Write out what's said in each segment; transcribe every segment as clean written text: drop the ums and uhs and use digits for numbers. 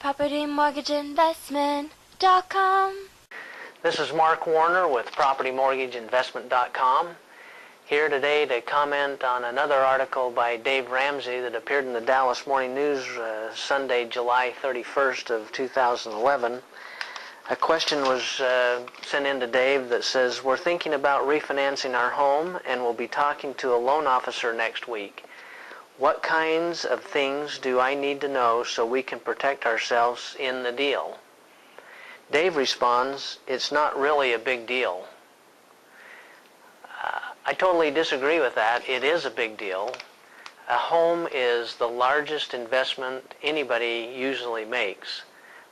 PropertyMortgageInvestment.com. This is Mark Warner with PropertyMortgageInvestment.com, here today to comment on another article by Dave Ramsey that appeared in the Dallas Morning News Sunday, July 31st of 2011. A question was sent in to Dave that says, we're thinking about refinancing our home and we'll be talking to a loan officer next week. What kinds of things do I need to know so we can protect ourselves in the deal? Dave responds, it's not really a big deal. I totally disagree with that. It is a big deal. A home is the largest investment anybody usually makes,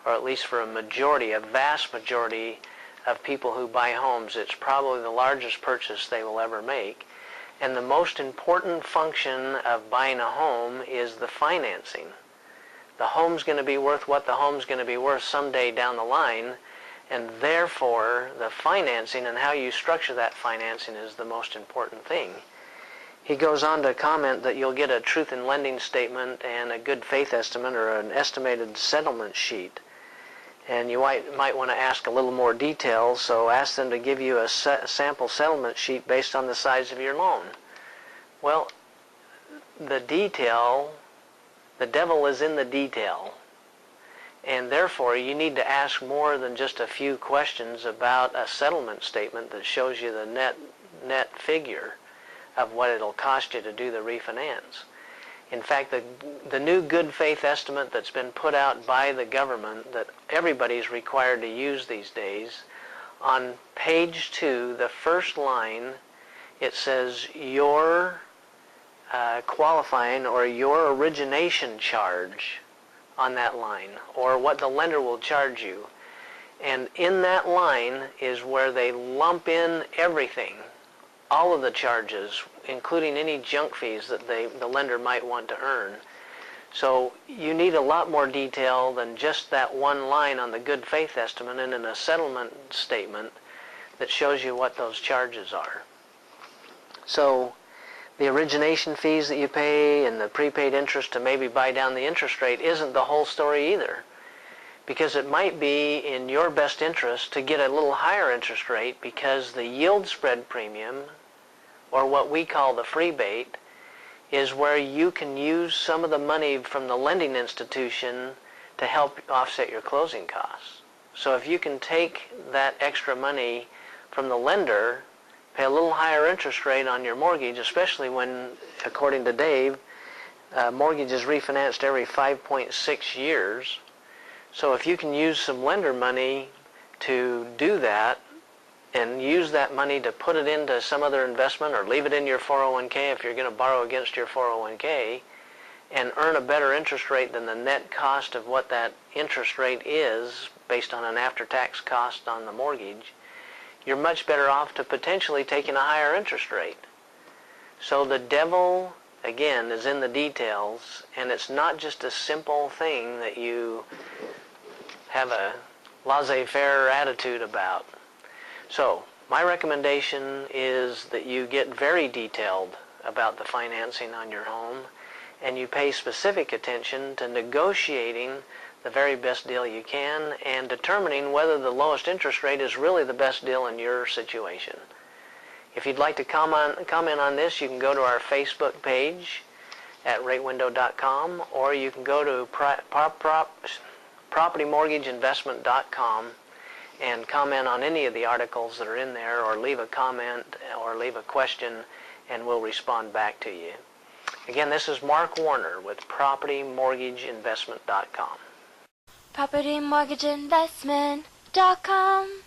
or at least for a vast majority of people who buy homes, it's probably the largest purchase they will ever make. And the most important function of buying a home is the financing. The home's going to be worth what the home's going to be worth someday down the line, and therefore the financing and how you structure that financing is the most important thing. He goes on to comment that you'll get a truth in lending statement and a good faith estimate or an estimated settlement sheet. And you might want to ask a little more detail, so ask them to give you a sample settlement sheet based on the size of your loan. Well, the devil is in the detail. And therefore, you need to ask more than just a few questions about a settlement statement that shows you the net figure of what it'll cost you to do the refinance. In fact, the new good faith estimate that's been put out by the government that everybody's required to use these days, on page 2, the first line, it says your qualifying or your origination charge on that line, or what the lender will charge you. And in that line is where they lump in everything, all of the charges, including any junk fees that the lender might want to earn. So you need a lot more detail than just that one line on the good faith estimate and in a settlement statement that shows you what those charges are. So the origination fees that you pay and the prepaid interest to maybe buy down the interest rate isn't the whole story either, because it might be in your best interest to get a little higher interest rate, because the yield spread premium, or what we call the free bait, is where you can use some of the money from the lending institution to help offset your closing costs. So if you can take that extra money from the lender, pay a little higher interest rate on your mortgage, especially when, according to Dave, mortgage is refinanced every 5.6 years. So if you can use some lender money to do that and use that money to put it into some other investment or leave it in your 401k if you're going to borrow against your 401k and earn a better interest rate than the net cost of what that interest rate is based on an after-tax cost on the mortgage, you're much better off to potentially taking a higher interest rate. So the devil, again, is in the details, and it's not just a simple thing that you have a laissez-faire attitude about. So my recommendation is that you get very detailed about the financing on your home, and you pay specific attention to negotiating the very best deal you can and determining whether the lowest interest rate is really the best deal in your situation. If you'd like to comment on this, you can go to our Facebook page at ratewindow.com, or you can go to PropertyMortgageInvestment.com and comment on any of the articles that are in there, or leave a comment or leave a question, and we'll respond back to you. Again, this is Mark Warner with PropertyMortgageInvestment.com. PropertyMortgageInvestment.com.